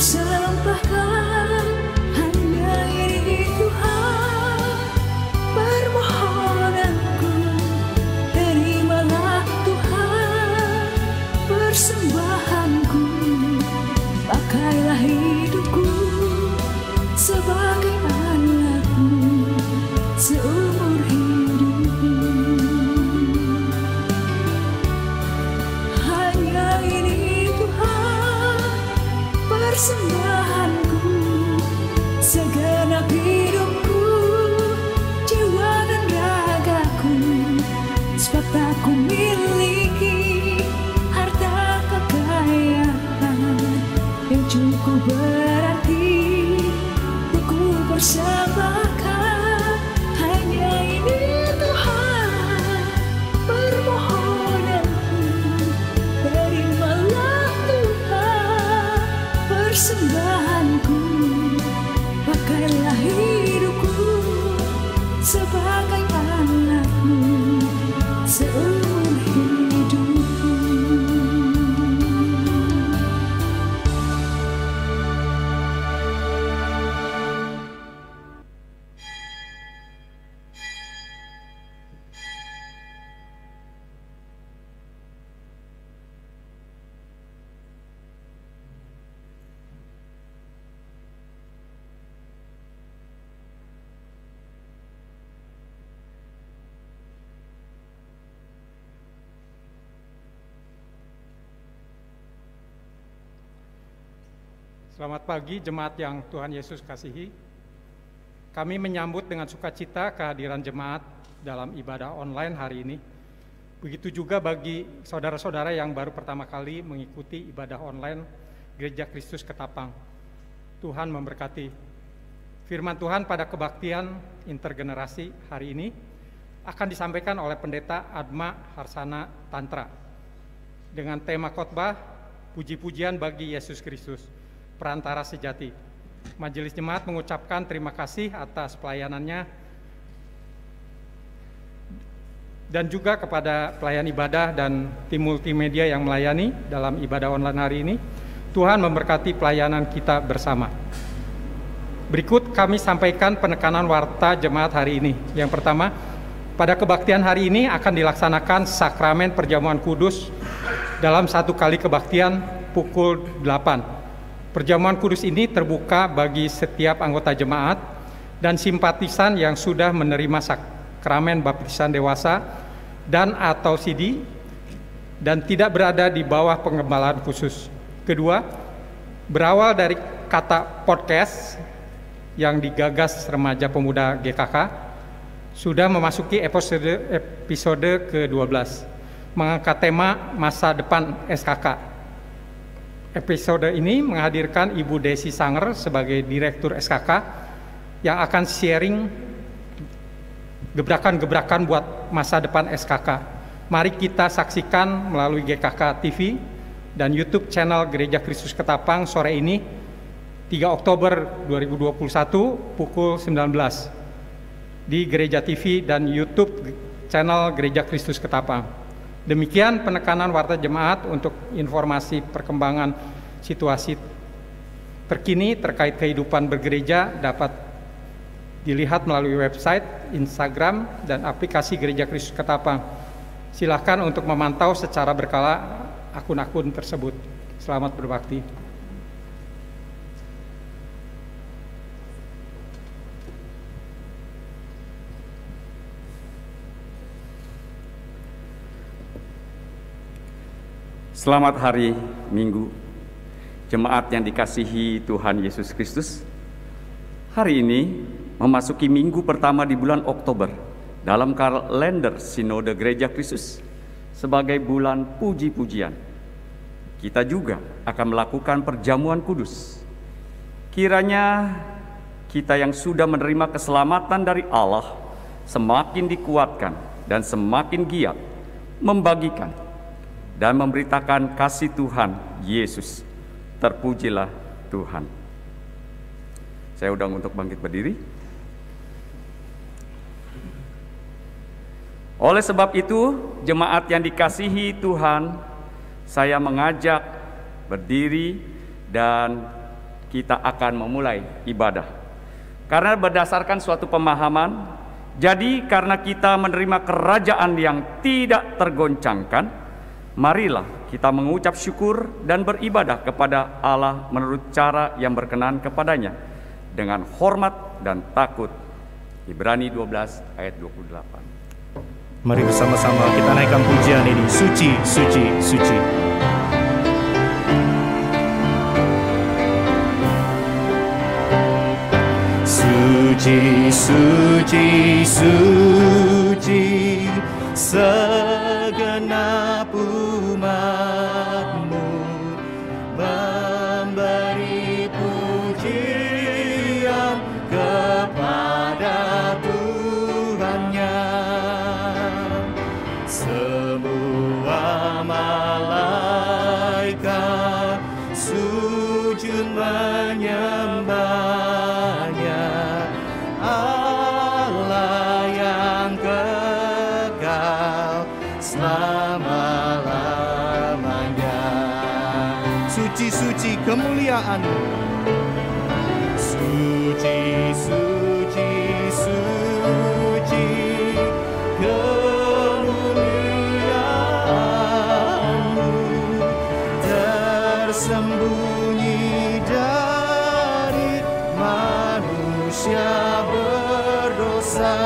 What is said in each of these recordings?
persembahkan hanya ini Tuhan, permohonanku. Terimalah Tuhan persembahanku, pakailah hidupku sebagai anak-Mu seumur hidup. Hanya ini Tuhan persembahanku, segenap hidupku, jiwa dan ragaku, sebab tak ku miliki harta kekayaan yang cukup berarti untuk ku persembahkan. Hanya ini Tuhan permohonanku, terimalah Tuhan persembahanku, pakailah hidupku sebagai anak-Mu seumur hidup. Selamat pagi jemaat yang Tuhan Yesus kasihi. Kami menyambut dengan sukacita kehadiran jemaat dalam ibadah online hari ini. Begitu juga bagi saudara-saudara yang baru pertama kali mengikuti ibadah online Gereja Kristus Ketapang. Tuhan memberkati. Firman Tuhan pada kebaktian intergenerasi hari ini akan disampaikan oleh Pendeta Adma Harsana Tantra dengan tema khotbah Puji-pujian bagi Yesus Kristus, Perantara Sejati. Majelis Jemaat mengucapkan terima kasih atas pelayanannya dan juga kepada pelayan ibadah dan tim multimedia yang melayani dalam ibadah online hari ini. Tuhan memberkati pelayanan kita bersama. Berikut kami sampaikan penekanan warta jemaat hari ini. Yang pertama, pada kebaktian hari ini akan dilaksanakan sakramen perjamuan kudus dalam satu kali kebaktian pukul 8. Perjamuan kudus ini terbuka bagi setiap anggota jemaat dan simpatisan yang sudah menerima sakramen baptisan dewasa dan atau CD dan tidak berada di bawah pengembalaan khusus. Kedua, berawal dari kata podcast yang digagas remaja pemuda GKK, sudah memasuki episode ke-12, mengangkat tema masa depan SKK. Episode ini menghadirkan Ibu Desi Sanger sebagai Direktur SKK yang akan sharing gebrakan-gebrakan buat masa depan SKK. Mari kita saksikan melalui GKK TV dan YouTube channel Gereja Kristus Ketapang sore ini 3 Oktober 2021 pukul 19 di Gereja TV dan YouTube channel Gereja Kristus Ketapang. Demikian penekanan warta jemaat. Untuk informasi perkembangan situasi terkini terkait kehidupan bergereja dapat dilihat melalui website, Instagram, dan aplikasi Gereja Kristus Ketapang. Silakan untuk memantau secara berkala akun-akun tersebut. Selamat berbakti. Selamat hari Minggu, jemaat yang dikasihi Tuhan Yesus Kristus. Hari ini memasuki minggu pertama di bulan Oktober dalam kalender Sinode Gereja Kristus sebagai bulan puji-pujian. Kita juga akan melakukan perjamuan kudus. Kiranya kita yang sudah menerima keselamatan dari Allah semakin dikuatkan dan semakin giat membagikan dan memberitakan kasih Tuhan Yesus. Terpujilah Tuhan. Saya undang untuk bangkit berdiri. Oleh sebab itu, jemaat yang dikasihi Tuhan, saya mengajak berdiri dan kita akan memulai ibadah. Karena berdasarkan suatu pemahaman, jadi karena kita menerima kerajaan yang tidak tergoncangkan, marilah kita mengucap syukur dan beribadah kepada Allah menurut cara yang berkenan kepadanya, dengan hormat dan takut. Ibrani 12 ayat 28. Mari bersama-sama kita naikkan pujian ini. Suci, suci, suci. Suci, suci, suci, segenap umat-Mu memberi pujian kepada Tuhannya. Semua malaikat sujud menyembahnya, Allah yang kekal selama-lamanya. Suci-suci kemuliaan-Mu. Suci, suci, suci, kemuliaan-Mu tersembunyi dari manusia berdosa.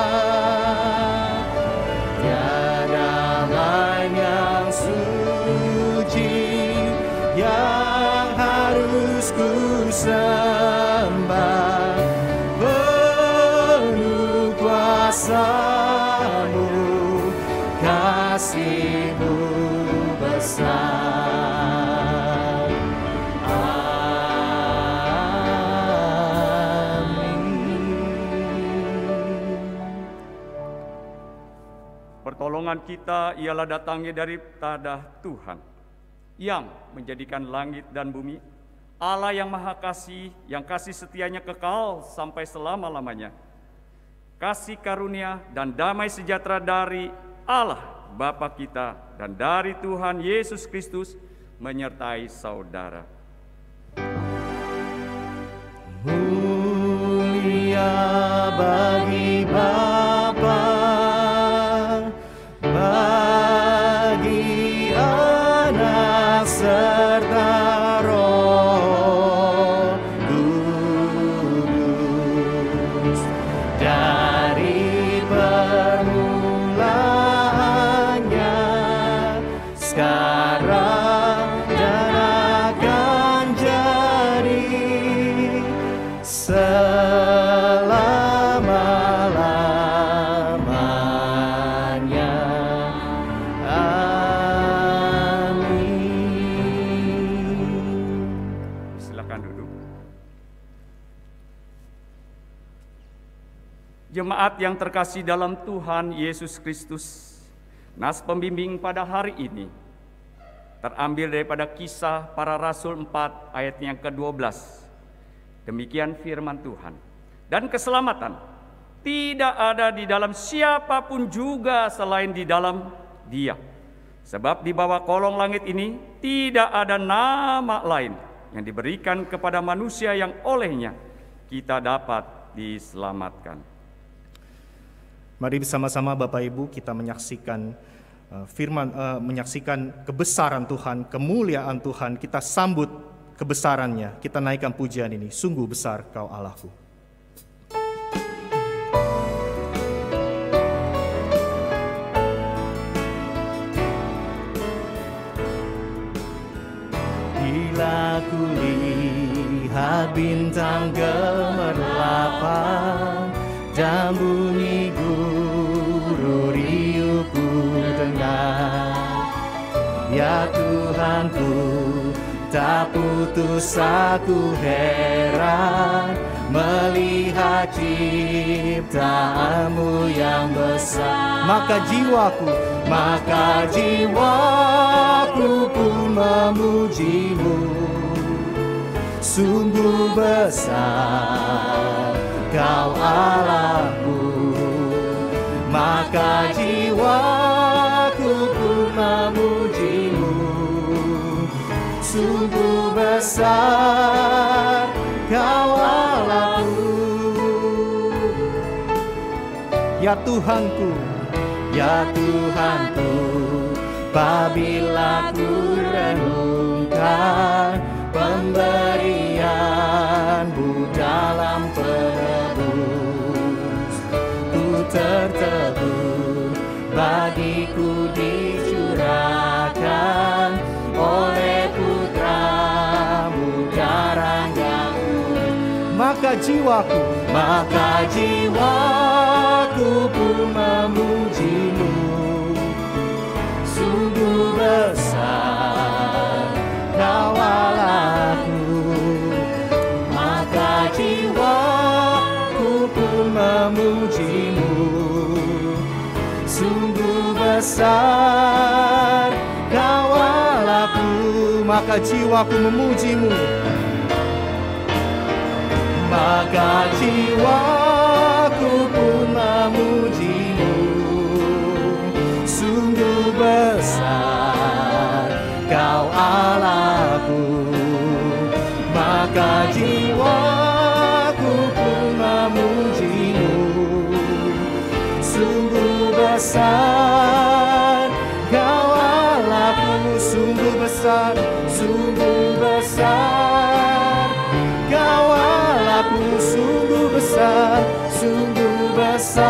Tiada lain yang suci yang harus ku sembah, penuh kuasa-Mu, kasih-Mu besar. Pertolongan kita ialah datangnya daripada Tuhan yang menjadikan langit dan bumi, Allah yang maha kasih, yang kasih setianya kekal sampai selama-lamanya. Kasih karunia dan damai sejahtera dari Allah Bapa kita dan dari Tuhan Yesus Kristus menyertai saudara. Mulia bagi Bapa, bagi Anak serta Roh Kudus, dari permulaannya, sekarang dan akan jadi selama-lamanya. Amin. Silakan duduk. Jemaat yang terkasih dalam Tuhan Yesus Kristus, nas pembimbing pada hari ini terambil daripada Kisah Para Rasul 4 ayat yang ke-12. Demikian firman Tuhan. Dan keselamatan tidak ada di dalam siapapun juga selain di dalam Dia. Sebab di bawah kolong langit ini tidak ada nama lain yang diberikan kepada manusia yang olehnya kita dapat diselamatkan. Mari bersama-sama Bapak Ibu kita menyaksikan menyaksikan kebesaran Tuhan, kemuliaan Tuhan. Kita sambut kebesarannya. Kita naikkan pujian ini. Sungguh besar Kau Allahku. Bila ku lihat bintang gemerlapan dan bunyi guru riuh ku dengar, ya Tuhanku, tak putus aku heran melihat ciptaan-Mu yang besar. Maka jiwaku pun memuji-Mu. Sungguh besar Kau Allahku, maka jiwaku pun memuji-Mu. Sungguh besar Ya Tuhanku, ya Tuhanku, apabila ku renungkan pemberian-Mu dalam penebus, ku tertegun bagiku dicurahkan oleh Putra-Mu darahnya. Maka jiwaku pun memuji-Mu. Sungguh besar Kau Allahku, maka jiwaku pun memuji-Mu. Sungguh besar Kau Allahku, maka jiwaku memuji-Mu. Maka jiwaku pun memuji-Mu. Sungguh besar Kau Allahku, maka jiwaku pun memuji-Mu. Sungguh besar Kau Allahku, sungguh besar, sungguh besar Kau Allahku, sungguh besar, sungguh besar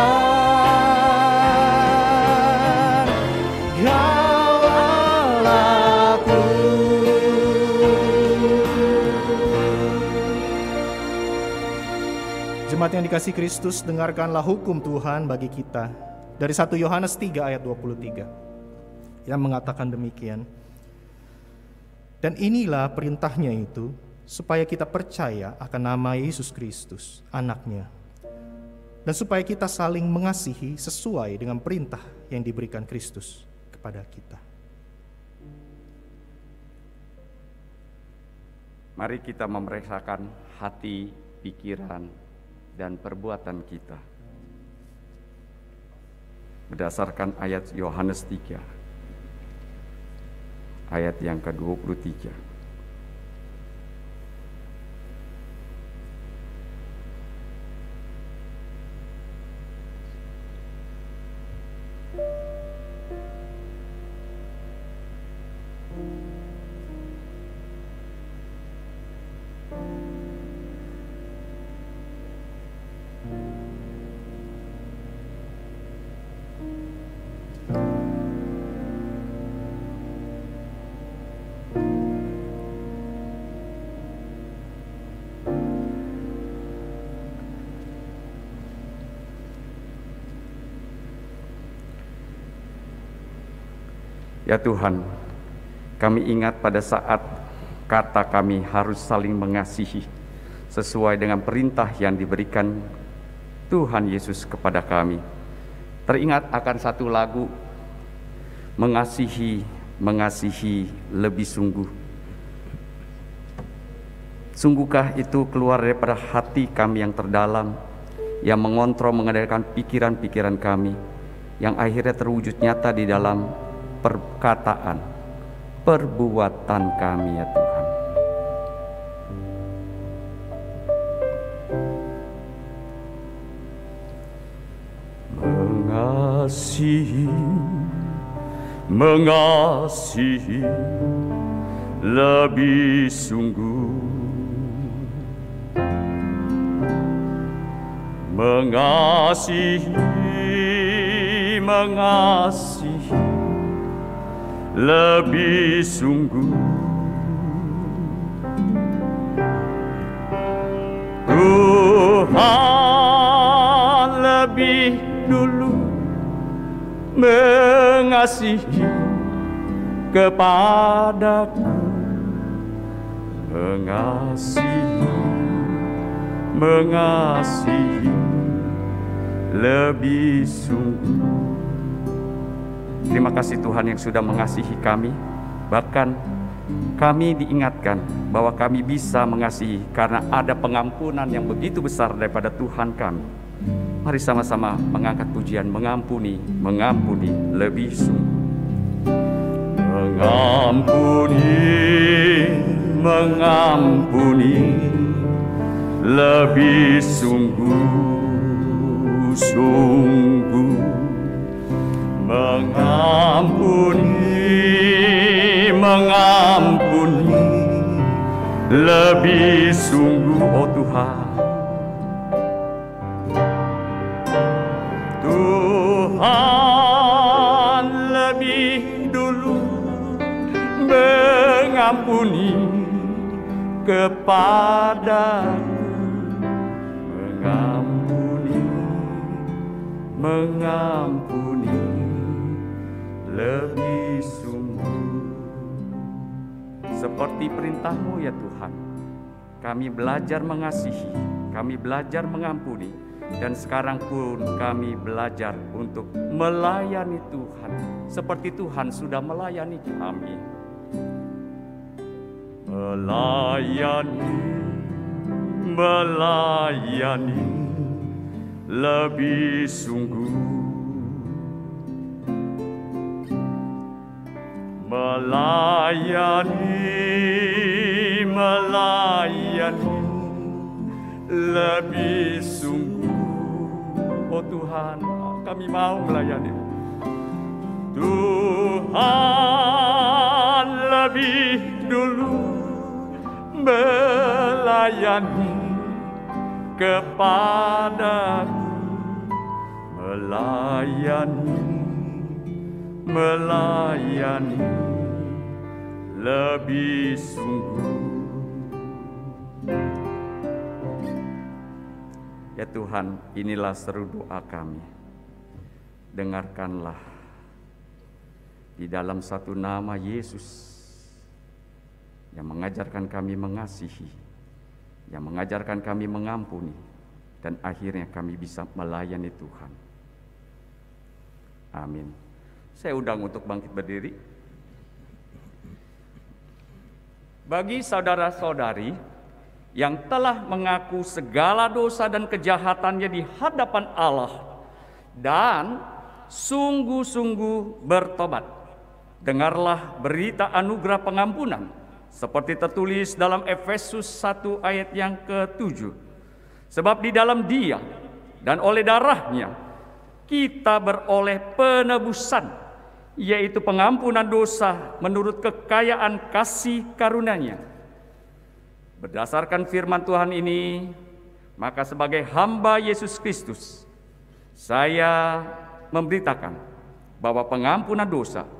Kau Allahku. Jemaat yang dikasihi Kristus, dengarkanlah hukum Tuhan bagi kita dari 1 Yohanes 3 ayat 23 yang mengatakan demikian. Dan inilah perintahnya itu, supaya kita percaya akan nama Yesus Kristus, Anak-Nya, dan supaya kita saling mengasihi sesuai dengan perintah yang diberikan Kristus kepada kita. Mari kita memeriksakan hati, pikiran, dan perbuatan kita berdasarkan ayat Yohanes 3 ayat yang ke-23. Ya Tuhan, kami ingat pada saat kata kami harus saling mengasihi sesuai dengan perintah yang diberikan Tuhan Yesus kepada kami. Teringat akan satu lagu, mengasihi lebih sungguh. Sungguhkah itu keluar daripada hati kami yang terdalam, yang mengontrol mengendalikan pikiran-pikiran kami, yang akhirnya terwujud nyata di dalam perkataan, perbuatan kami ya Tuhan. Mengasihi lebih sungguh, mengasihi lebih sungguh. Tuhan lebih dulu mengasihi kepadaku, mengasihi lebih sungguh. Terima kasih Tuhan yang sudah mengasihi kami. Bahkan kami diingatkan bahwa kami bisa mengasihi karena ada pengampunan yang begitu besar daripada Tuhan kami. Mari sama-sama mengangkat pujian mengampuni lebih sungguh. Mengampuni lebih sungguh. sungguh-sungguh mengampuni, lebih sungguh, oh Tuhan. Tuhan lebih dulu mengampuni kepadaku, mengampuni lebih sungguh. Seperti perintah-Mu ya Tuhan, kami belajar mengasihi, kami belajar mengampuni, dan sekarang pun kami belajar untuk melayani Tuhan seperti Tuhan sudah melayani kami. Melayani lebih sungguh, melayani lebih sungguh, oh Tuhan, kami mau melayani. Tuhan lebih dulu melayani kepadaku, melayani lebih sungguh. Ya Tuhan, inilah seru doa kami. Dengarkanlah di dalam satu nama Yesus yang mengajarkan kami mengasihi, yang mengajarkan kami mengampuni, dan akhirnya kami bisa melayani Tuhan. Amin. Saya undang untuk bangkit berdiri. Bagi saudara-saudari yang telah mengaku segala dosa dan kejahatannya di hadapan Allah dan sungguh-sungguh bertobat, dengarlah berita anugerah pengampunan seperti tertulis dalam Efesus 1 ayat yang ke-7. Sebab di dalam Dia dan oleh darahnya kita beroleh penebusan, yaitu pengampunan dosa menurut kekayaan kasih karunia-Nya. Berdasarkan firman Tuhan ini, maka sebagai hamba Yesus Kristus, saya memberitakan bahwa pengampunan dosa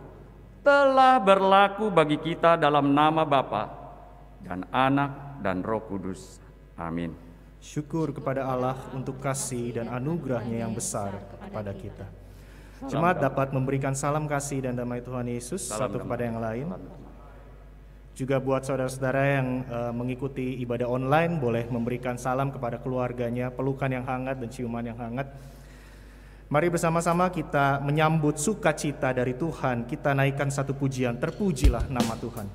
telah berlaku bagi kita dalam nama Bapa dan Anak dan Roh Kudus. Amin. Syukur kepada Allah untuk kasih dan anugerah-Nya yang besar kepada kita. Jemaat dapat memberikan salam kasih dan damai Tuhan Yesus satu kepada yang lain. Juga buat saudara-saudara yang mengikuti ibadah online, boleh memberikan salam kepada keluarganya, pelukan yang hangat dan ciuman yang hangat. Mari bersama-sama kita menyambut sukacita dari Tuhan. Kita naikkan satu pujian, terpujilah nama Tuhan.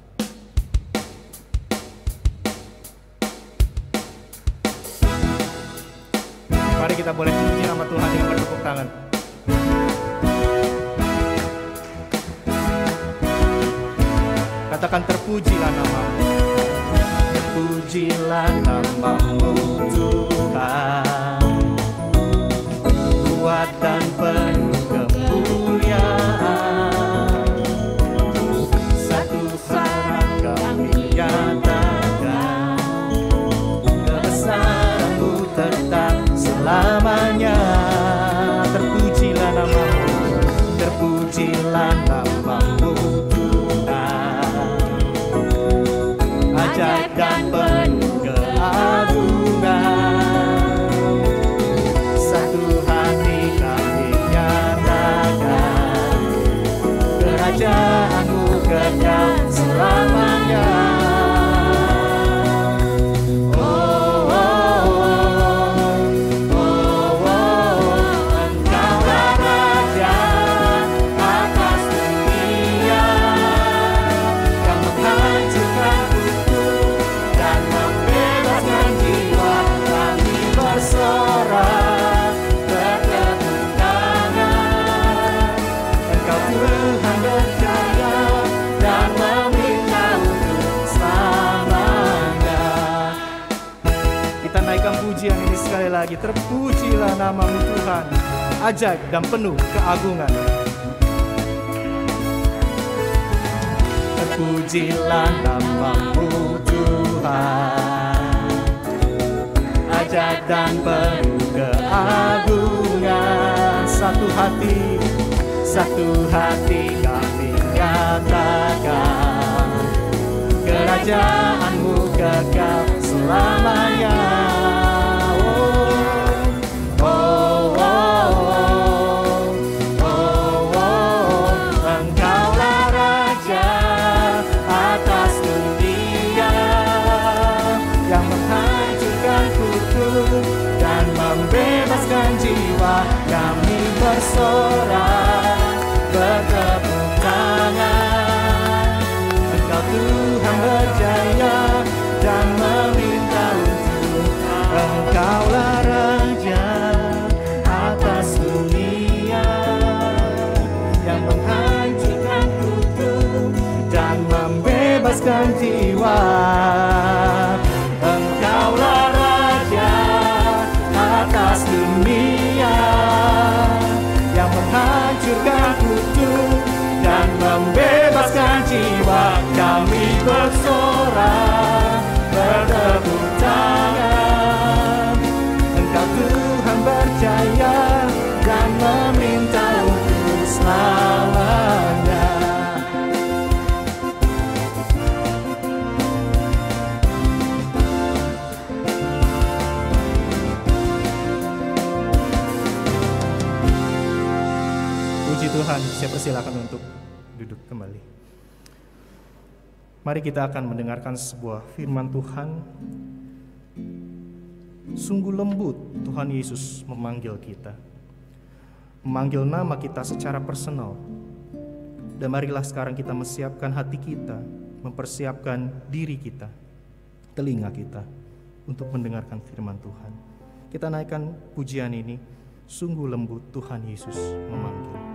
Mari kita boleh puji nama Tuhan dengan bertepuk tangan. Katakan terpujilah nama-Mu. Terpujilah nama-Mu Tuhan, kuat dan penuh kemuliaan. Satu saat kami nyatakan kebesaran-Mu tetap selamanya. Terpujilah nama-Mu, terpujilah nama-Mu Tuhan, ajaib dan penuh keagungan. Kerajaan-Mu kekal selamanya. Engkaulah Raja atas naikkan pujian ini sekali lagi. Terpujilah nama-Mu Tuhan, ajaib dan penuh keagungan. Terpujilah nama-Mu Tuhan, ajaib dan penuh keagungan. Satu hati kami nyatakan, kerajaan-Mu kekal selamanya. Engkaulah Raja atas dunia, yang menghancurkan kutuk dan membebaskan jiwa. Kami bersorak, bertepuk tangan. Engkau Tuhan berjaya dan meminta untuk. Engkaulah Raja atas dunia, yang menghancurkan kutuk dan membebaskan jiwa. Engkaulah Raja atas dunia, yang menghancurkan kutuk dan membebaskan jiwa. Kami bersorak, bertepuk tangan. Engkau Tuhan berjaya dan meminta untuk selamanya. Puji Tuhan, saya persilakan untuk duduk kembali. Mari kita akan mendengarkan sebuah firman Tuhan. Sungguh lembut Tuhan Yesus memanggil kita, memanggil nama kita secara personal. Dan marilah sekarang kita mempersiapkan hati kita, mempersiapkan diri kita, telinga kita untuk mendengarkan firman Tuhan. Kita naikkan pujian ini, sungguh lembut Tuhan Yesus memanggil.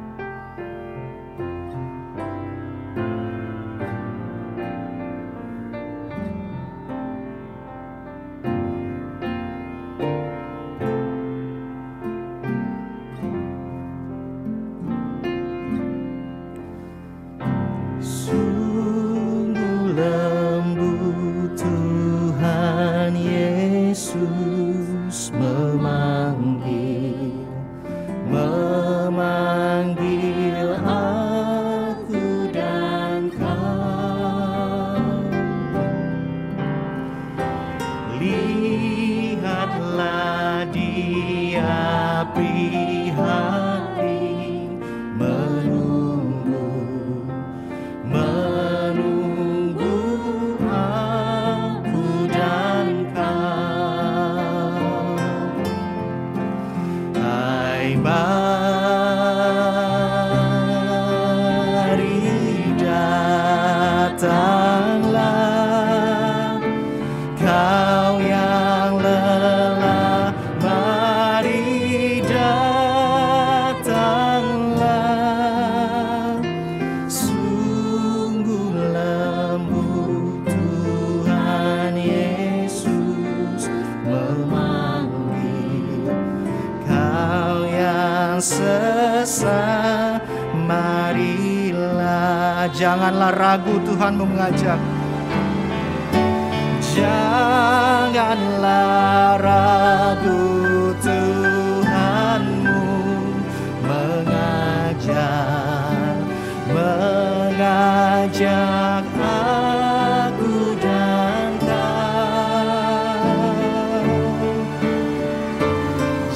Janganlah ragu, Tuhan mengajak. Janganlah ragu, Tuhanmu mengajak aku dan kau.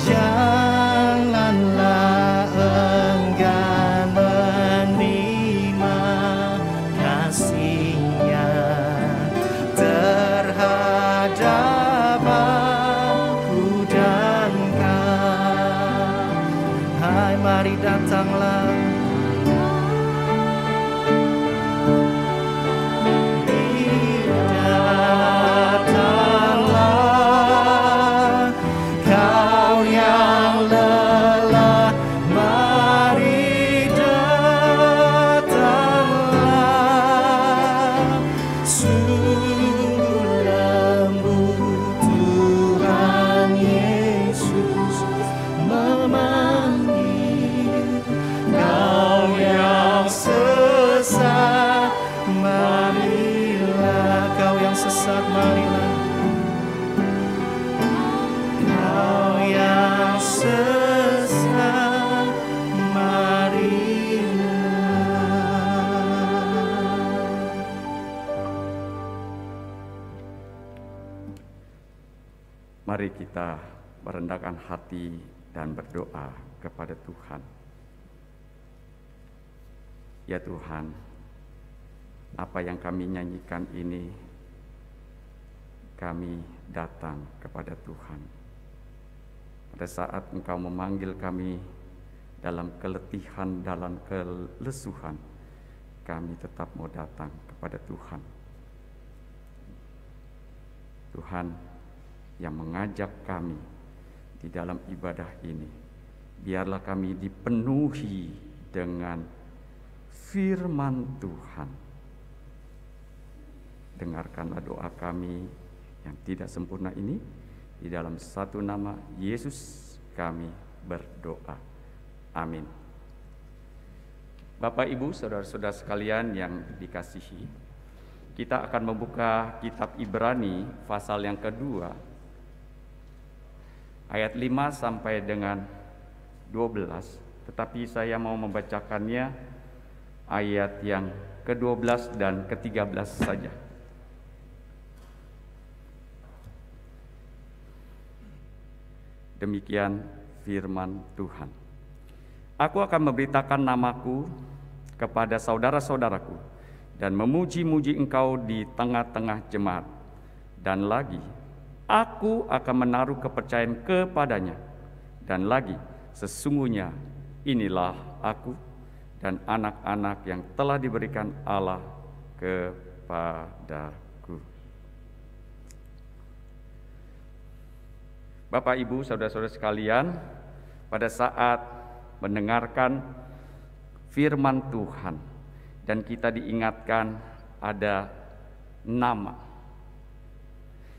Janganlah enggan menerima kasih-Nya terhadap aku dan kau. Hai, mari datanglah. Sungguh lembut Tuhan sesat, Mari kita merendahkan hati dan berdoa kepada Tuhan. Ya Tuhan, apa yang kami nyanyikan ini, kami datang kepada Tuhan. Pada saat Engkau memanggil kami dalam keletihan, dalam kelesuhan, kami tetap mau datang kepada Tuhan. Tuhan yang mengajak kami di dalam ibadah ini, biarlah kami dipenuhi dengan firman Tuhan. Dengarkanlah doa kami yang tidak sempurna ini, di dalam satu nama Yesus kami berdoa. Amin. Bapak, Ibu, saudara-saudara sekalian yang dikasihi, kita akan membuka kitab Ibrani pasal yang kedua, ayat 5 sampai dengan 12, tetapi saya mau membacakannya ayat yang ke-12 dan ke-13 saja. Demikian firman Tuhan. Aku akan memberitakan namaku kepada saudara-saudaraku dan memuji-muji engkau di tengah-tengah jemaat. Dan lagi, aku akan menaruh kepercayaan kepadanya. Dan lagi, sesungguhnya inilah aku dan anak-anak yang telah diberikan Allah kepadaku. Bapak, Ibu, saudara-saudara sekalian, pada saat mendengarkan firman Tuhan dan kita diingatkan ada nama.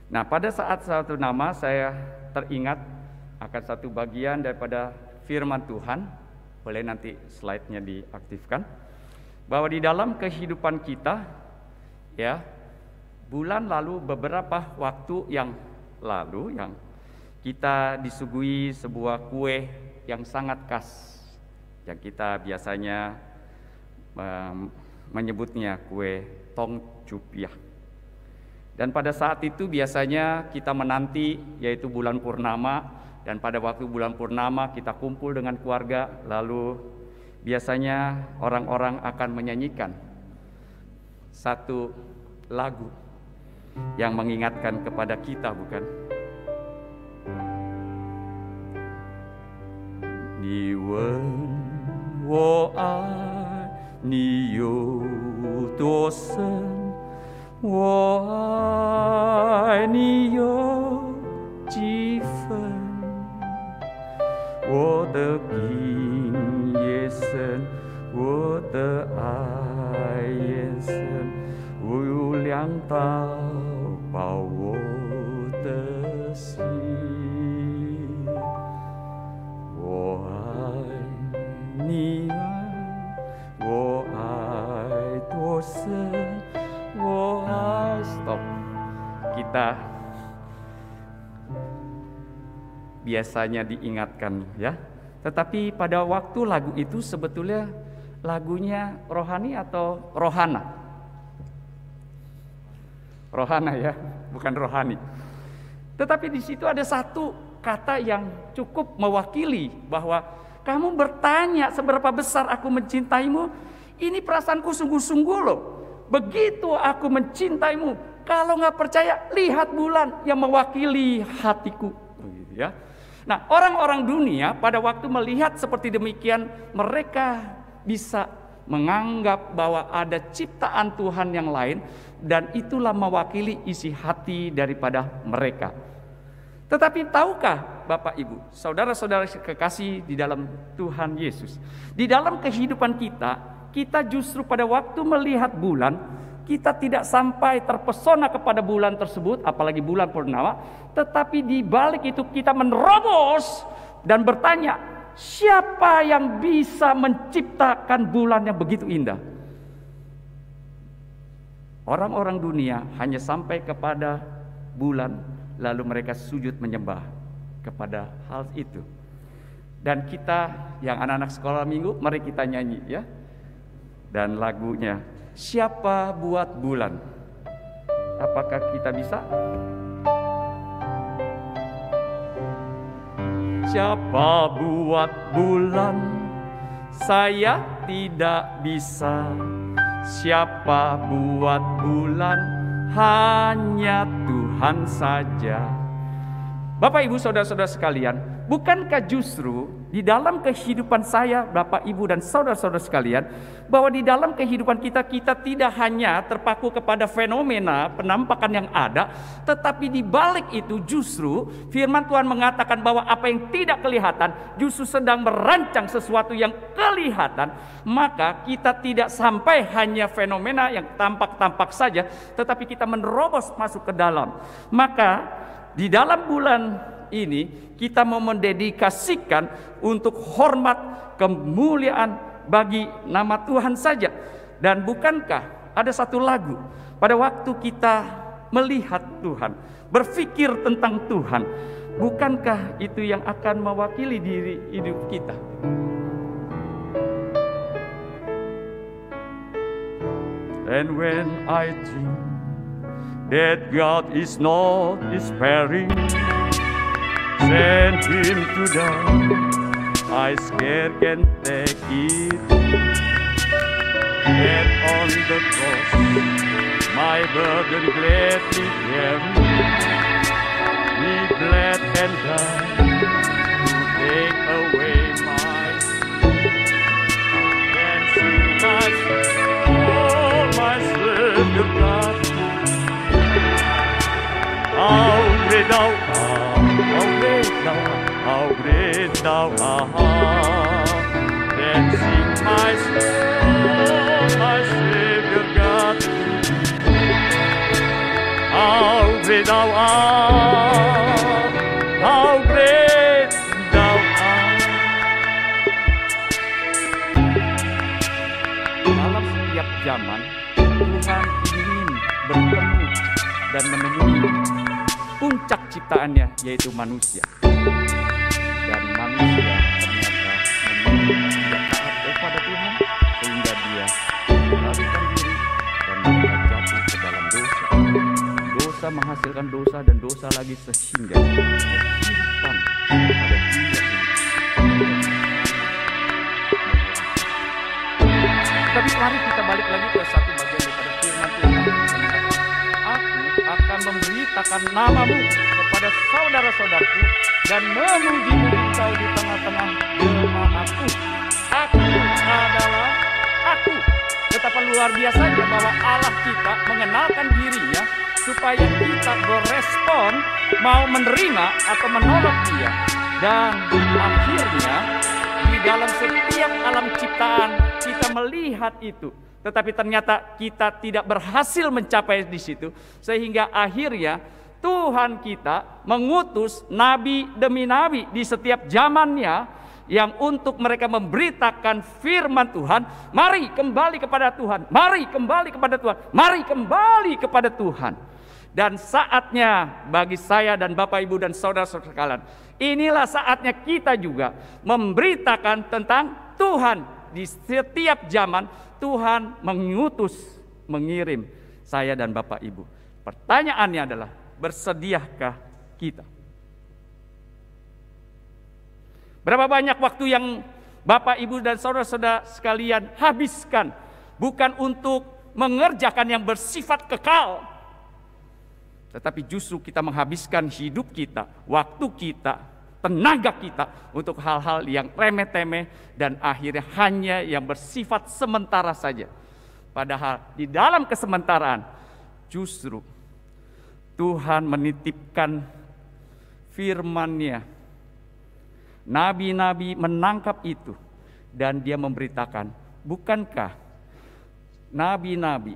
Nah, pada saat satu nama saya teringat akan satu bagian daripada firman Tuhan. Boleh nanti slide-nya diaktifkan. Bahwa di dalam kehidupan kita, ya, bulan lalu, beberapa waktu yang lalu, yang kita disuguhi sebuah kue yang sangat khas, yang kita biasanya menyebutnya kue tong cupiah. Dan pada saat itu biasanya kita menanti, yaitu bulan purnama, dan pada waktu bulan purnama kita kumpul dengan keluarga, lalu biasanya orang-orang akan menyanyikan satu lagu yang mengingatkan kepada kita, bukan? 你问我爱你有多深，我爱你有几分，我的情也深，我的爱也深，无量到爆我的心。我爱你爱，我爱多深，我爱。Stop. Kita biasanya diingatkan, ya. Tetapi pada waktu lagu itu sebetulnya lagunya rohani atau rohana? Rohana, ya, bukan rohani. Tetapi di situ ada satu kata yang cukup mewakili bahwa kamu bertanya seberapa besar aku mencintaimu. Ini perasaanku sungguh-sungguh loh. Begitu aku mencintaimu. Kalau nggak percaya, lihat bulan yang mewakili hatiku. Begitu, ya. Nah, orang-orang dunia pada waktu melihat seperti demikian, mereka bisa menganggap bahwa ada ciptaan Tuhan yang lain, dan itulah mewakili isi hati daripada mereka. Tetapi tahukah Bapak Ibu, saudara-saudara kekasih di dalam Tuhan Yesus, di dalam kehidupan kita justru pada waktu melihat bulan, kita tidak sampai terpesona kepada bulan tersebut, apalagi bulan purnama, tetapi di balik itu kita menerobos dan bertanya, siapa yang bisa menciptakan bulan yang begitu indah? Orang-orang dunia hanya sampai kepada bulan, lalu mereka sujud menyembah kepada hal itu. Dan kita yang anak-anak sekolah minggu, mari kita nyanyi ya. Dan lagunya, siapa buat bulan? Apakah kita bisa? Siapa buat bulan? Saya tidak bisa. Siapa buat bulan? Hanya Tuhan saja. Bapak, Ibu, saudara-saudara sekalian, bukankah justru di dalam kehidupan saya, Bapak, Ibu, dan saudara-saudara sekalian, bahwa di dalam kehidupan kita tidak hanya terpaku kepada fenomena penampakan yang ada, tetapi di balik itu justru firman Tuhan mengatakan bahwa apa yang tidak kelihatan justru sedang merancang sesuatu yang kelihatan. Maka kita tidak sampai hanya fenomena yang tampak-tampak saja, tetapi kita menerobos masuk ke dalam. Maka di dalam bulan ini kita mau mendedikasikan untuk hormat kemuliaan bagi nama Tuhan saja. Dan bukankah ada satu lagu pada waktu kita melihat Tuhan, berpikir tentang Tuhan, bukankah itu yang akan mewakili diri hidup kita? And when I think that God is not despairing, send him to die, I scarce can take it. And on the cross, my burden gladly carry. He bled and died to take away my sin. And sing my soul, my Savior God. How great thou art, how great thou art, how great thou art. Then sing my soul, my Savior God. How great thou art, how great thou art. Dalam setiap zaman, Tuhan ingin bertemu dan menemui puncak ciptaannya, yaitu manusia. Dan manusia ternyata tidak taat kepada Tuhan, sehingga dia melarikan diri dan mereka jatuh ke dalam dosa. Dosa menghasilkan dosa dan dosa lagi, sehingga kehidupan pada dunia ini. Tapi mari kita balik lagi ke satu bagian daripada firman Tuhan. Aku akan memberitakan namamu kepada saudara-saudaraku dan memuji-muji engkau di tengah-tengah jemaatku. Aku adalah aku. Betapa luar biasanya bahwa Allah kita mengenalkan dirinya supaya kita berespon, mau menerima atau menolak dia. Dan akhirnya di dalam setiap alam ciptaan kita melihat itu. Tetapi ternyata kita tidak berhasil mencapai di situ, sehingga akhirnya Tuhan kita mengutus nabi demi nabi di setiap zamannya yang untuk mereka memberitakan firman Tuhan. Mari kembali kepada Tuhan, mari kembali kepada Tuhan, mari kembali kepada Tuhan. Dan saatnya bagi saya dan Bapak, Ibu, dan saudara-saudara sekalian, inilah saatnya kita juga memberitakan tentang Tuhan. Di setiap zaman Tuhan mengutus, mengirim saya dan Bapak, Ibu. Pertanyaannya adalah, bersediakah kita? Berapa banyak waktu yang Bapak, Ibu, dan saudara-saudara sekalian habiskan bukan untuk mengerjakan yang bersifat kekal, tetapi justru kita menghabiskan hidup kita, waktu kita, tenaga kita untuk hal-hal yang remeh-temeh dan akhirnya hanya yang bersifat sementara saja. Padahal di dalam kesementaraan justru Tuhan menitipkan firman-Nya. Nabi-nabi menangkap itu dan dia memberitakan, bukankah nabi-nabi,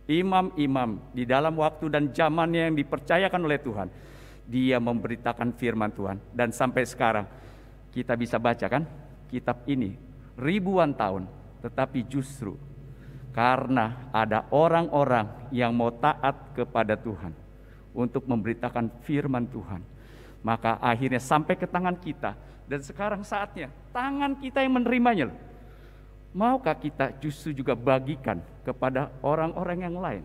imam-imam di dalam waktu dan zamannya yang dipercayakan oleh Tuhan, dia memberitakan firman Tuhan. Dan sampai sekarang kita bisa baca kan kitab ini ribuan tahun, tetapi justru karena ada orang-orang yang mau taat kepada Tuhan untuk memberitakan firman Tuhan, maka akhirnya sampai ke tangan kita Dan sekarang saatnya tangan kita yang menerimanya. Maukah kita justru juga bagikan kepada orang-orang yang lain?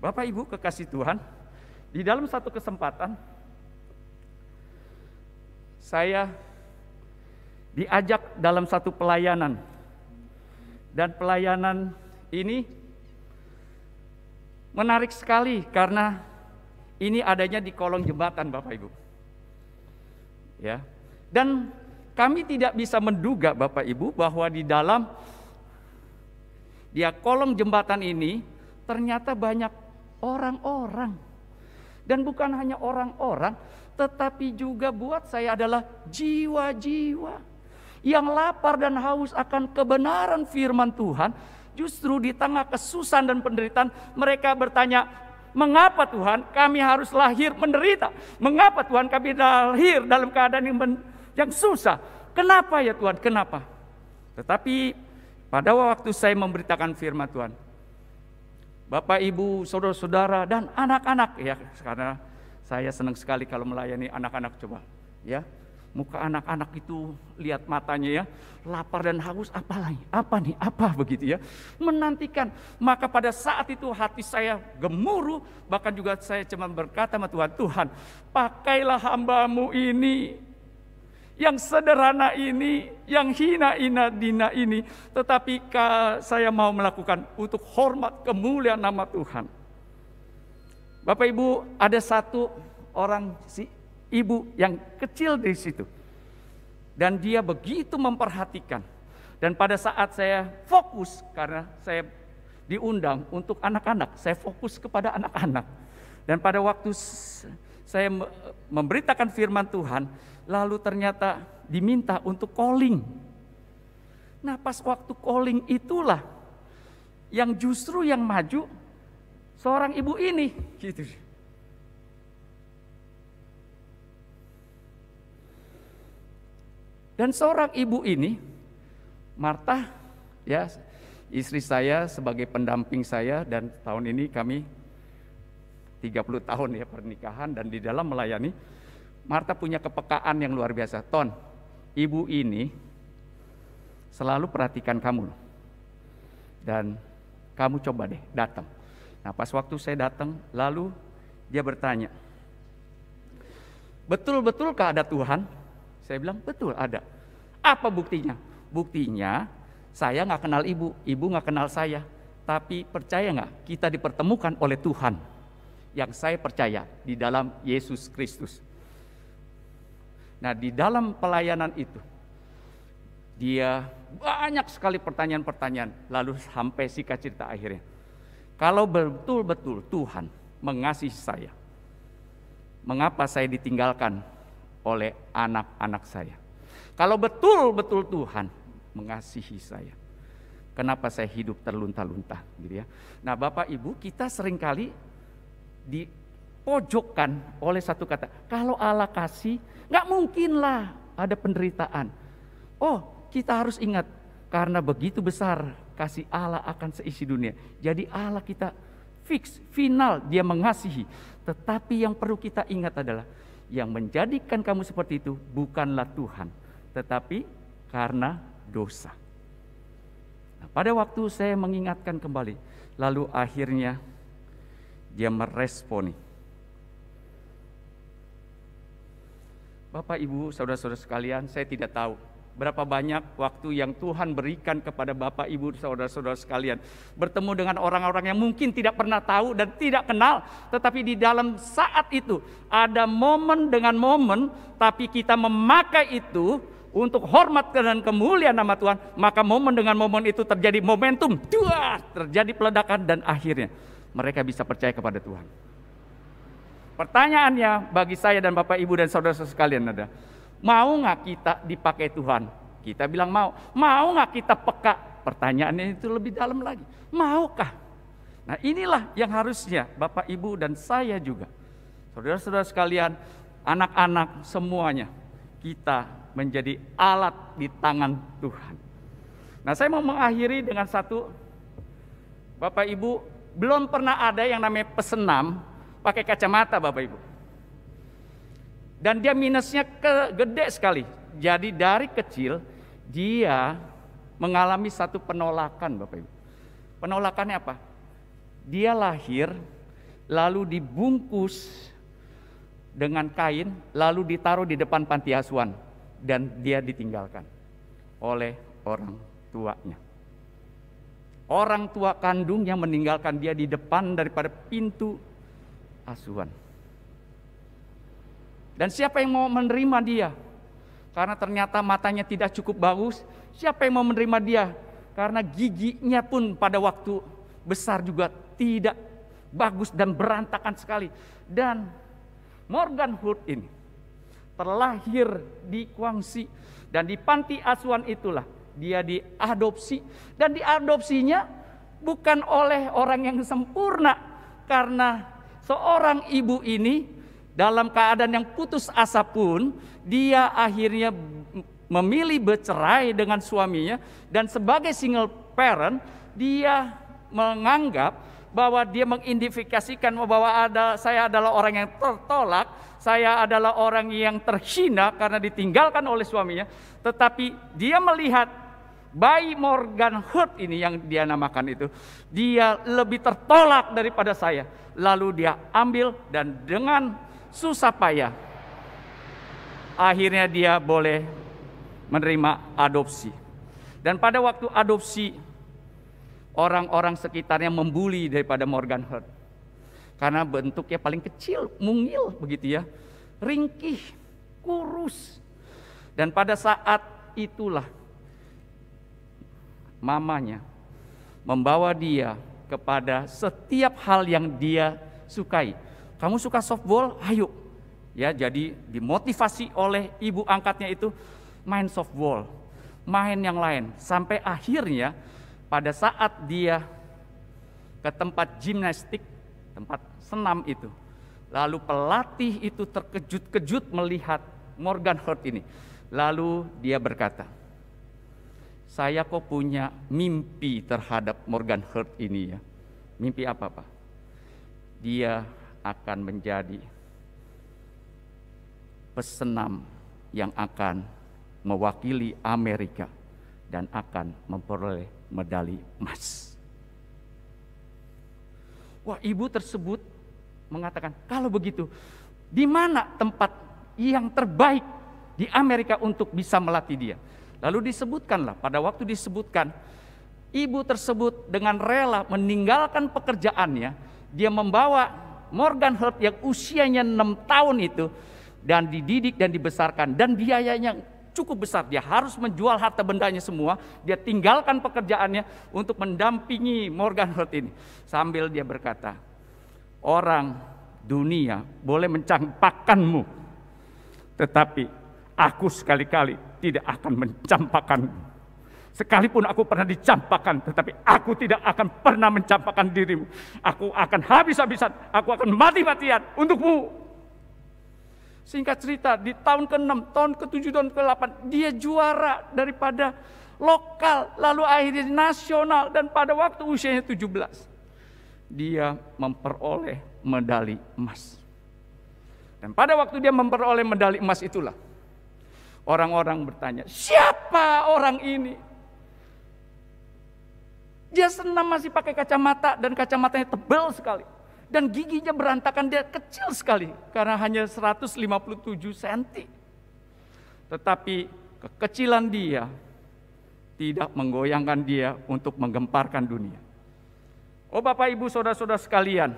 Bapak Ibu kekasih Tuhan, di dalam satu kesempatan saya diajak dalam satu pelayanan. Dan pelayanan ini menarik sekali karena ini adanya di kolong jembatan, Bapak Ibu. Ya. Dan kami tidak bisa menduga, Bapak Ibu, bahwa di dalam kolong jembatan ini ternyata banyak orang-orang. Dan bukan hanya orang-orang, tetapi juga buat saya adalah jiwa-jiwa yang lapar dan haus akan kebenaran firman Tuhan. Justru di tengah kesusahan dan penderitaan mereka bertanya, mengapa Tuhan kami harus lahir menderita? Mengapa Tuhan kami lahir dalam keadaan yang susah? Kenapa ya Tuhan? Kenapa? Tetapi pada waktu saya memberitakan firman Tuhan, Bapak, Ibu, saudara-saudara, dan anak-anak, ya, karena saya senang sekali kalau melayani anak-anak, coba, ya, muka anak-anak itu lihat matanya, ya, lapar dan haus, apa begitu, ya, menantikan. Maka pada saat itu hati saya gemuruh, bahkan juga saya cuma berkata sama Tuhan, Tuhan, pakailah hamba-Mu ini, yang sederhana ini, yang hina dina ini, tetapi saya mau melakukan untuk hormat kemuliaan nama Tuhan. Bapak Ibu, ada satu orang ibu yang kecil di situ, dan dia begitu memperhatikan. Dan pada saat saya fokus, karena saya diundang untuk anak-anak, saya fokus kepada anak-anak. Dan pada waktu saya memberitakan firman Tuhan, lalu ternyata diminta untuk calling. Nah, pas waktu calling itulah yang justru yang maju seorang ibu ini, gitu. Dan seorang ibu ini, Marta, ya, istri saya sebagai pendamping saya, dan tahun ini kami 30 tahun ya pernikahan, dan di dalam melayani, Marta punya kepekaan yang luar biasa. Ton, ibu ini selalu perhatikan kamu, dan kamu coba deh datang. Nah, pas waktu saya datang, lalu dia bertanya, betul-betulkah ada Tuhan? Saya bilang, betul ada. Apa buktinya? Buktinya saya nggak kenal ibu nggak kenal saya. Tapi percaya nggak, kita dipertemukan oleh Tuhan. Yang saya percaya di dalam Yesus Kristus. Nah, di dalam pelayanan itu, dia banyak sekali pertanyaan-pertanyaan, lalu sampai singkat cerita akhirnya, kalau betul-betul Tuhan mengasihi saya, mengapa saya ditinggalkan oleh anak-anak saya? Kalau betul-betul Tuhan mengasihi saya, kenapa saya hidup terlunta-lunta, gitu ya? Nah, Bapak Ibu, kita seringkali dipojokkan oleh satu kata, kalau Allah kasih, nggak mungkinlah ada penderitaan. Oh, kita harus ingat, karena begitu besar kasih Allah akan seisi dunia. Jadi Allah kita fix, final, dia mengasihi. Tetapi yang perlu kita ingat adalah, yang menjadikan kamu seperti itu bukanlah Tuhan, tetapi karena dosa. Nah, pada waktu saya mengingatkan kembali, lalu akhirnya dia meresponi. Bapak, Ibu, saudara-saudara sekalian, saya tidak tahu berapa banyak waktu yang Tuhan berikan kepada Bapak, Ibu, saudara-saudara sekalian, bertemu dengan orang-orang yang mungkin tidak pernah tahu dan tidak kenal, tetapi di dalam saat itu ada momen dengan momen, tapi kita memakai itu untuk hormat dan kemuliaan nama Tuhan, maka momen dengan momen itu terjadi momentum, terjadi peledakan, dan akhirnya mereka bisa percaya kepada Tuhan. Pertanyaannya bagi saya dan Bapak, Ibu, dan saudara-saudara sekalian ada, mau nggak kita dipakai Tuhan? Kita bilang mau. Mau nggak kita peka? Pertanyaannya itu lebih dalam lagi. Maukah? Nah, inilah yang harusnya Bapak, Ibu, dan saya juga, saudara-saudara sekalian, anak-anak semuanya, kita menjadi alat di tangan Tuhan. Nah, saya mau mengakhiri dengan satu, Bapak, Ibu, belum pernah ada yang namanya pesenam pakai kacamata, Bapak, Ibu. Dan dia minusnya gede sekali. Jadi dari kecil dia mengalami satu penolakan, Bapak Ibu. Penolakannya apa? Dia lahir lalu dibungkus dengan kain, lalu ditaruh di depan panti asuhan, dan dia ditinggalkan oleh orang tuanya. Orang tua kandungnya meninggalkan dia di depan daripada pintu asuhan. Dan siapa yang mau menerima dia? Karena ternyata matanya tidak cukup bagus. Siapa yang mau menerima dia? Karena giginya pun pada waktu besar juga tidak bagus dan berantakan sekali. Dan Morgan Hurt ini terlahir di Guangxi, dan di panti asuhan itulah dia diadopsi, dan diadopsinya bukan oleh orang yang sempurna, karena seorang ibu ini dalam keadaan yang putus asa pun dia akhirnya memilih bercerai dengan suaminya, dan sebagai single parent dia menganggap bahwa dia mengidentifikasikan bahwa saya adalah orang yang tertolak, saya adalah orang yang terhina karena ditinggalkan oleh suaminya. Tetapi dia melihat bayi Morgan Hurt ini yang dia namakan itu, dia lebih tertolak daripada saya. Lalu dia ambil, dan dengan susah payah akhirnya dia boleh menerima adopsi. Dan pada waktu adopsi, orang-orang sekitarnya membuli daripada Morgan Hurt karena bentuknya paling kecil, mungil begitu ya, ringkih, kurus. Dan pada saat itulah mamanya membawa dia kepada setiap hal yang dia sukai. Kamu suka softball? Ayo. Ya, jadi dimotivasi oleh ibu angkatnya itu main softball, main yang lain, sampai akhirnya pada saat dia ke tempat gimnastik, tempat senam itu, lalu pelatih itu terkejut-kejut melihat Morgan Hurt ini. Lalu dia berkata, saya kok punya mimpi terhadap Morgan Hurt ini ya. Mimpi apa, Pak? Dia akan menjadi pesenam yang akan mewakili Amerika dan akan memperoleh medali emas. Wah, ibu tersebut mengatakan, kalau begitu, di mana tempat yang terbaik di Amerika untuk bisa melatih dia? Lalu disebutkanlah, pada waktu disebutkan, ibu tersebut dengan rela meninggalkan pekerjaannya, dia membawa Morgan Hurt yang usianya 6 tahun itu, dan dididik dan dibesarkan, dan biayanya cukup besar. Dia harus menjual harta bendanya semua, dia tinggalkan pekerjaannya untuk mendampingi Morgan Hurt ini. Sambil dia berkata, orang dunia boleh mencampakkanmu, tetapi aku sekali-kali tidak akan mencampakkanmu. Sekalipun aku pernah dicampakkan, tetapi aku tidak akan pernah mencampakkan dirimu. Aku akan habis-habisan, aku akan mati-matian untukmu. Singkat cerita, di tahun ke-6, tahun ke-7, tahun ke-8, dia juara daripada lokal, lalu akhirnya nasional, dan pada waktu usianya 17, dia memperoleh medali emas. Dan pada waktu dia memperoleh medali emas itulah, orang-orang bertanya, siapa orang ini? Dia senam masih pakai kacamata, dan kacamatanya tebal sekali. Dan giginya berantakan, dia kecil sekali karena hanya 157 cm. Tetapi kekecilan dia tidak menggoyangkan dia untuk menggemparkan dunia. Oh Bapak Ibu saudara-saudara sekalian,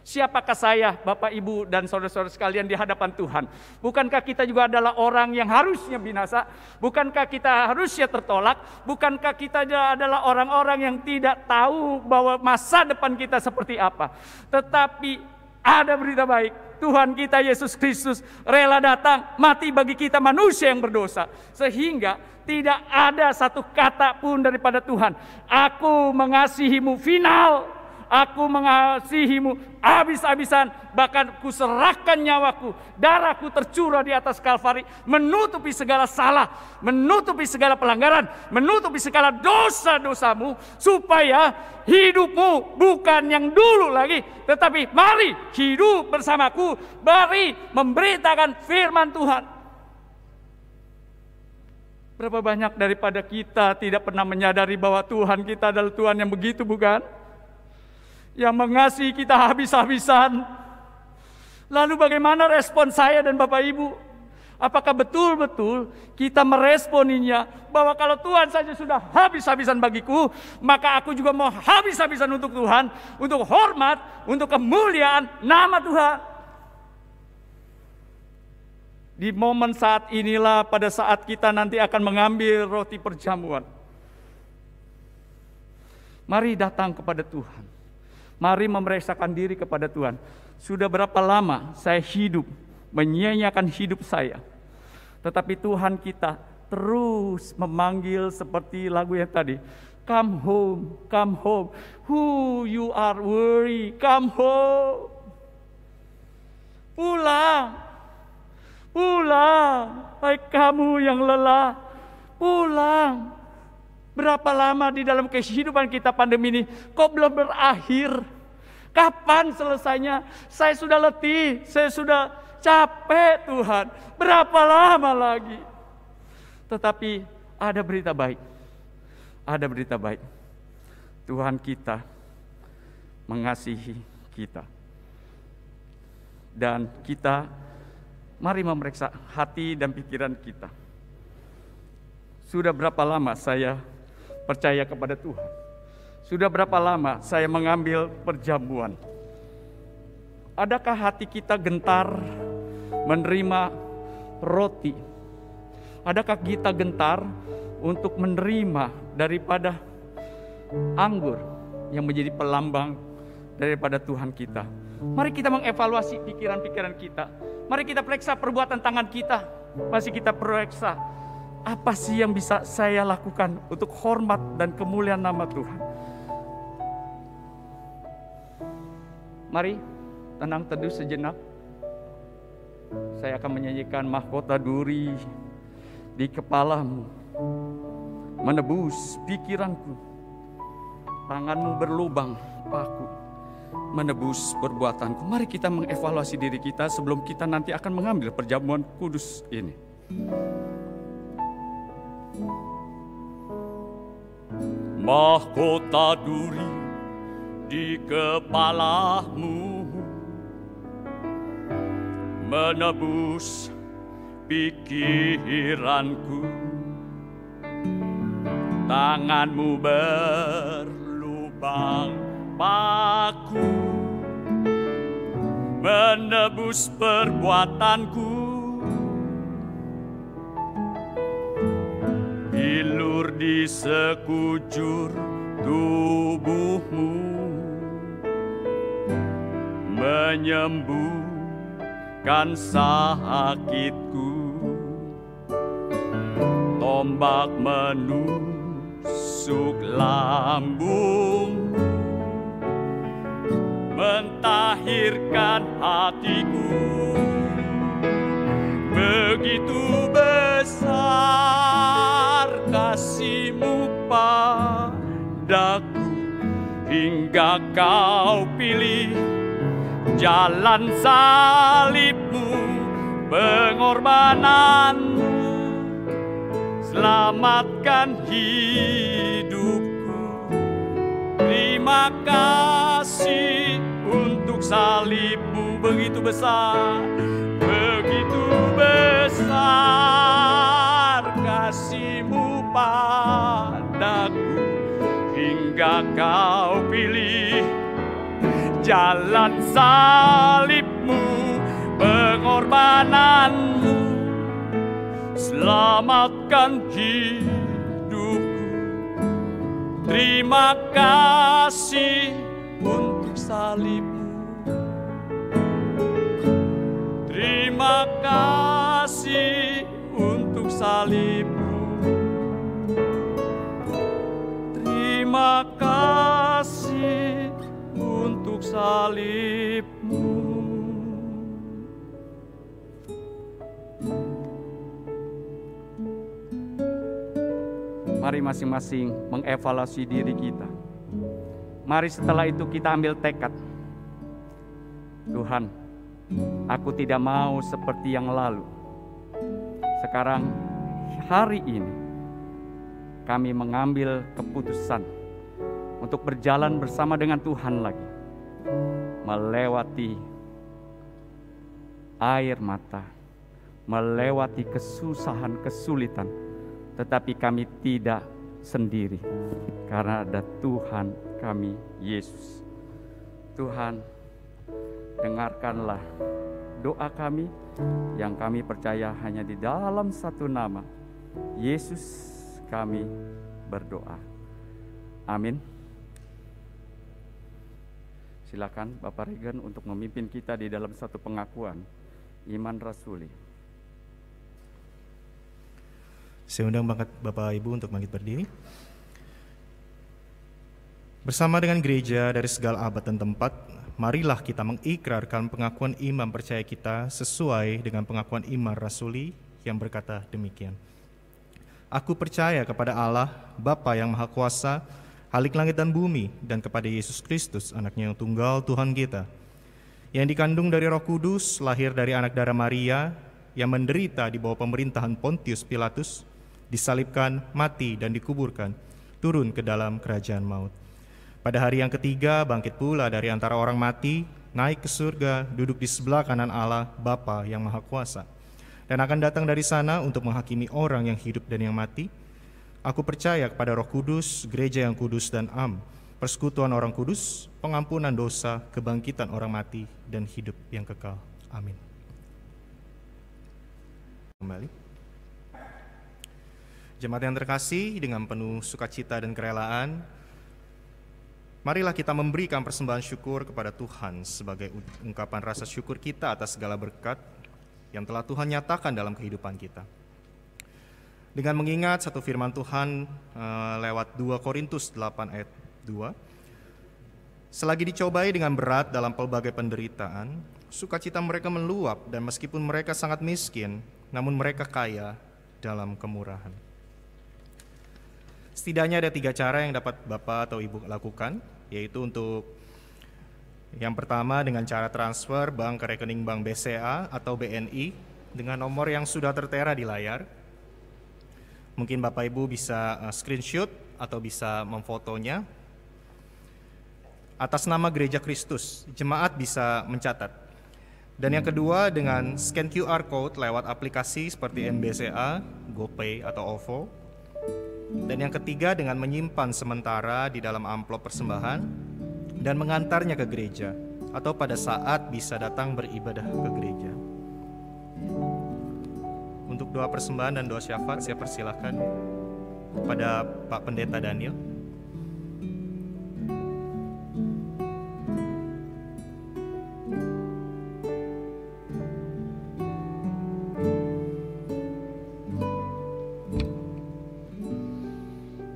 siapakah saya, Bapak Ibu dan saudara-saudara sekalian di hadapan Tuhan? Bukankah kita juga adalah orang yang harusnya binasa? Bukankah kita harusnya tertolak? Bukankah kita adalah orang-orang yang tidak tahu bahwa masa depan kita seperti apa? Tetapi ada berita baik, Tuhan kita Yesus Kristus rela datang mati bagi kita manusia yang berdosa, sehingga tidak ada satu kata pun daripada Tuhan, aku mengasihimu final, aku mengasihimu habis-habisan, bahkan kuserahkan nyawaku, darahku tercurah di atas Kalvari, menutupi segala salah, menutupi segala pelanggaran, menutupi segala dosa-dosamu, supaya hidupmu bukan yang dulu lagi, tetapi mari hidup bersamaku, mari memberitakan firman Tuhan. Berapa banyak daripada kita tidak pernah menyadari bahwa Tuhan kita adalah Tuhan yang begitu, bukan? Yang mengasihi kita habis-habisan. Lalu bagaimana respon saya dan Bapak Ibu? Apakah betul-betul kita meresponinya bahwa kalau Tuhan saja sudah habis-habisan bagiku, maka aku juga mau habis-habisan untuk Tuhan, untuk hormat, untuk kemuliaan nama Tuhan. Di momen saat inilah, pada saat kita nanti akan mengambil roti perjamuan, mari datang kepada Tuhan. Mari memeriksakan diri kepada Tuhan. Sudah berapa lama saya hidup menyia-nyiakan hidup saya, tetapi Tuhan kita terus memanggil seperti lagu yang tadi, come home, who you are worry, come home, pulang, hai kamu yang lelah, pulang. Berapa lama di dalam kehidupan kita pandemi ini kok belum berakhir? Kapan selesainya? Saya sudah letih, saya sudah capek Tuhan. Berapa lama lagi? Tetapi ada berita baik. Ada berita baik. Tuhan kita mengasihi kita. Dan kita mari memeriksa hati dan pikiran kita. Sudah berapa lama saya percaya kepada Tuhan? Sudah berapa lama saya mengambil perjamuan? Adakah hati kita gentar menerima roti? Adakah kita gentar untuk menerima daripada anggur yang menjadi pelambang daripada Tuhan kita? Mari kita mengevaluasi pikiran-pikiran kita. Mari kita periksa perbuatan tangan kita. Masih kita periksa, apa sih yang bisa saya lakukan untuk hormat dan kemuliaan nama Tuhan? Mari tenang teduh sejenak. Saya akan menyanyikan mahkota duri di kepalamu, menebus pikiranku. Tanganmu berlubang paku, menebus perbuatanku. Mari kita mengevaluasi diri kita sebelum kita nanti akan mengambil perjamuan kudus ini. Mahkota duri di kepalamu, menebus pikiranku. Tanganmu berlubang paku, menebus perbuatanku. Bilur di sekujur tubuhmu, menyembuhkan sakitku. Tombak menusuk lambung, mentahirkan hatiku. Begitu besar kasih-Mu padaku, hingga Kau pilih jalan salib-Mu, pengorbanan-Mu, selamatkan hidupku. Terima kasih untuk salib-Mu begitu besar, begitu besar kasih-Mu padaku, hingga Kau pilih jalan salib-Mu, pengorbanan-Mu, selamatkan hidupku. Terima kasih untuk salib-Mu. Terima kasih untuk salib-Mu. Terima kasih untuk salib-Mu. Mari masing-masing mengevaluasi diri kita. Mari setelah itu kita ambil tekad. Tuhan, aku tidak mau seperti yang lalu. Sekarang, hari ini, kami mengambil keputusan untuk berjalan bersama dengan Tuhan lagi, melewati air mata, melewati kesusahan, kesulitan, tetapi kami tidak sendiri karena ada Tuhan kami, Yesus. Tuhan, dengarkanlah doa kami yang kami percaya hanya di dalam satu nama, Yesus kami berdoa. Amin. Silakan Bapak Regen untuk memimpin kita di dalam satu pengakuan iman rasuli. Saya undang Bapak Ibu untuk bangkit berdiri. Bersama dengan gereja dari segala abad dan tempat, marilah kita mengikrarkan pengakuan iman percaya kita sesuai dengan pengakuan iman rasuli yang berkata demikian. Aku percaya kepada Allah, Bapa yang Maha Kuasa, Halik langit dan bumi, dan kepada Yesus Kristus, anaknya yang tunggal Tuhan kita, yang dikandung dari Roh Kudus, lahir dari anak darah Maria, yang menderita di bawah pemerintahan Pontius Pilatus, disalibkan, mati, dan dikuburkan, turun ke dalam kerajaan maut. Pada hari yang ketiga, bangkit pula dari antara orang mati, naik ke surga, duduk di sebelah kanan Allah, Bapa yang Maha Kuasa, dan akan datang dari sana untuk menghakimi orang yang hidup dan yang mati. Aku percaya kepada Roh Kudus, gereja yang kudus dan am, persekutuan orang kudus, pengampunan dosa, kebangkitan orang mati, dan hidup yang kekal. Amin. Kembali. Jemaat yang terkasih, dengan penuh sukacita dan kerelaan, marilah kita memberikan persembahan syukur kepada Tuhan sebagai ungkapan rasa syukur kita atas segala berkat yang telah Tuhan nyatakan dalam kehidupan kita. Dengan mengingat satu firman Tuhan lewat 2 Korintus 8 ayat 2, selagi dicobai dengan berat dalam pelbagai penderitaan, sukacita mereka meluap, dan meskipun mereka sangat miskin, namun mereka kaya dalam kemurahan. Setidaknya ada 3 cara yang dapat Bapak atau Ibu lakukan, yaitu untuk yang pertama dengan cara transfer bank ke rekening bank BCA atau BNI dengan nomor yang sudah tertera di layar. Mungkin Bapak Ibu bisa screenshot atau bisa memfotonya. Atas nama Gereja Kristus, jemaat bisa mencatat. Dan yang kedua dengan scan QR code lewat aplikasi seperti MBCA, GoPay atau OVO. Dan yang ketiga dengan menyimpan sementara di dalam amplop persembahan dan mengantarnya ke gereja, atau pada saat bisa datang beribadah ke gereja. Untuk doa persembahan dan doa syafaat, saya persilahkan kepada Pak Pendeta Daniel.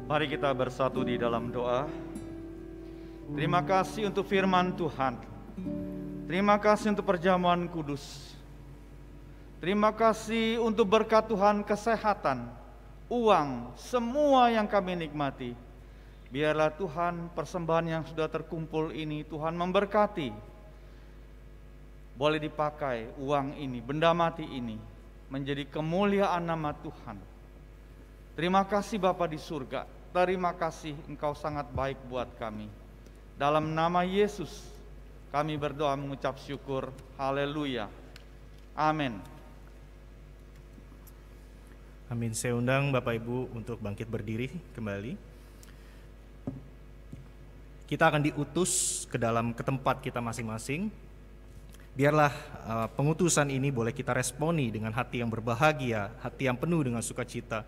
Mari kita bersatu di dalam doa. Terima kasih untuk firman Tuhan. Terima kasih untuk perjamuan kudus. Terima kasih untuk berkat Tuhan, kesehatan, uang, semua yang kami nikmati. Biarlah Tuhan persembahan yang sudah terkumpul ini Tuhan memberkati. Boleh dipakai uang ini, benda mati ini, menjadi kemuliaan nama Tuhan. Terima kasih Bapa di surga. Terima kasih Engkau sangat baik buat kami. Dalam nama Yesus kami berdoa mengucap syukur. Haleluya. Amin. Amin. Saya undang Bapak Ibu untuk bangkit berdiri kembali. Kita akan diutus ke tempat kita masing-masing. Biarlah pengutusan ini boleh kita responi dengan hati yang berbahagia, hati yang penuh dengan sukacita.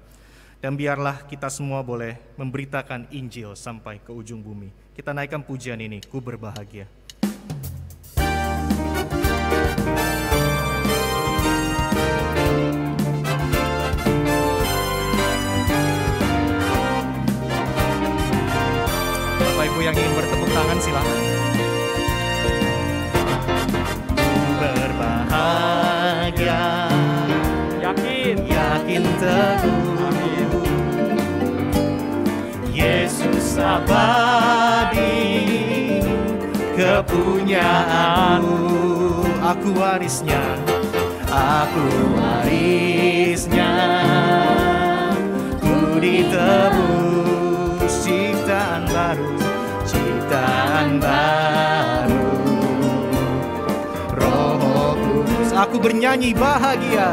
Dan biarlah kita semua boleh memberitakan Injil sampai ke ujung bumi. Kita naikkan pujian ini, Ku Berbahagia. Bapak Ibu yang ingin bertepuk tangan silakan. Berbahagia, yakin teguh. Yesus abadi, kepunyaanmu, aku warisnya, ku ditebus. bernyanyi bahagia.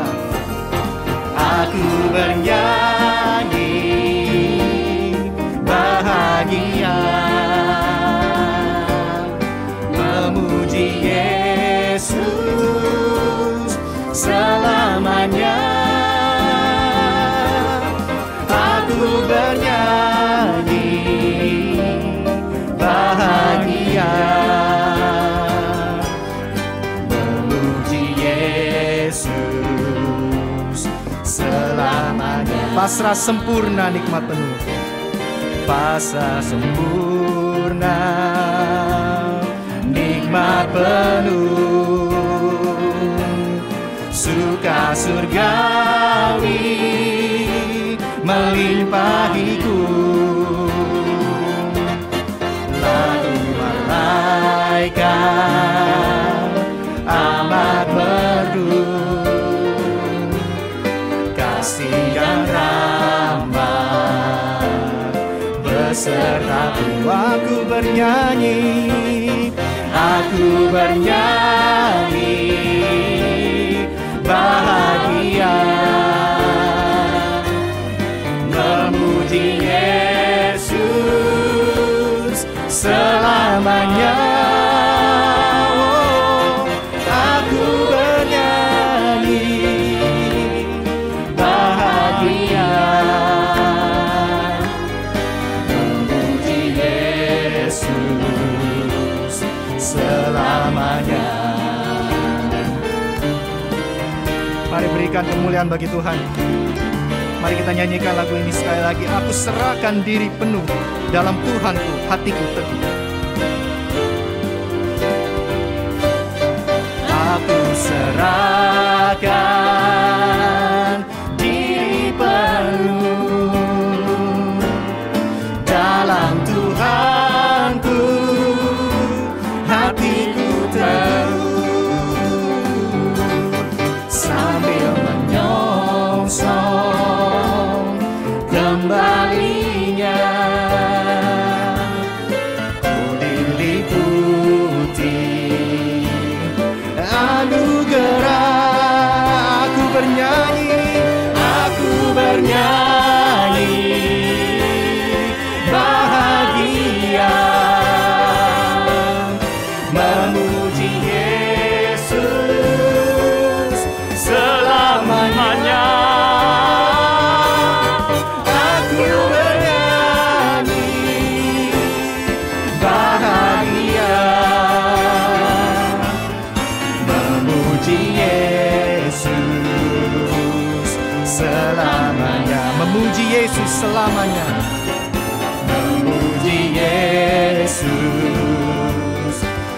Aku bernyanyi bahagia, memuji Yesus selamanya. Aku bernyanyi bahagia, memuji Yesus selamanya. Pasrah sempurna nikmat penuh, pasrah sempurna nikmat penuh, suka surgawi melimpahiku. Lalu malaikat amat merdu, kasih yang ramah besertaku. Aku bernyanyi, aku bernyanyi bahagia, memuji Yesus selamanya. Oh, aku bernyanyi bahagia, memuji Yesus selamanya. Mari berikan kemuliaan bagi Tuhan. Mari kita nyanyikan lagu ini sekali lagi. Aku serahkan diri penuh dalam Tuhanku, hatiku teguh. Aku serahkan diri penuh dalam Tuhanku, hatiku teguh. Sambil menyongsong kembalinya, ku diliputi anugerah. Aku bernyanyi bahagia, memuji Yesus selamanya. Aku bernyanyi bahagia, memuji Yesus selamanya. Memuji Yesus selamanya, memuji Yesus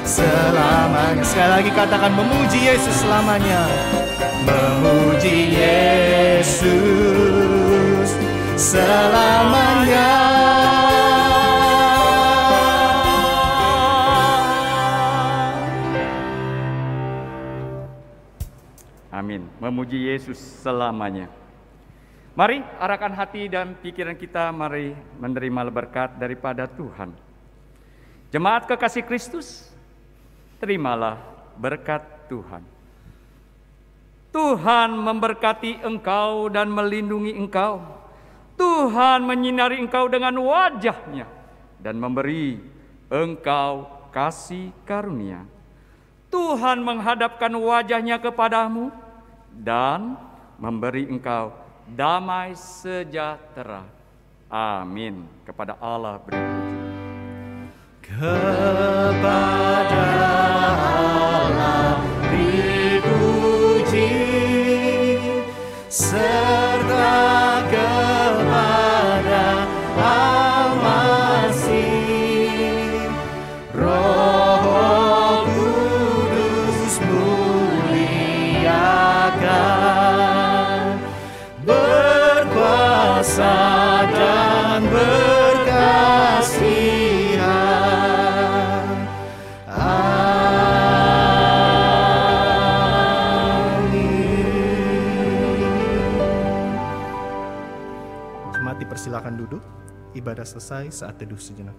selamanya. Sekali lagi katakan, memuji Yesus selamanya, memuji Yesus selamanya. Amin. Memuji Yesus selamanya. Mari arahkan hati dan pikiran kita, mari menerima berkat daripada Tuhan. Jemaat kekasih Kristus, terimalah berkat Tuhan. Tuhan memberkati engkau dan melindungi engkau. Tuhan menyinari engkau dengan wajah-Nya dan memberi engkau kasih karunia. Tuhan menghadapkan wajah-Nya kepadamu dan memberi engkau damai sejahtera. Amin. Kepada Allah beri puji. Kepada Allah beri puji, serta kepada Al-Masih, Roh Kudus muliakan, berkuasa dan berkasihan. Amin. Jemaat dipersilakan duduk. Ibadah selesai, saat teduh sejenak.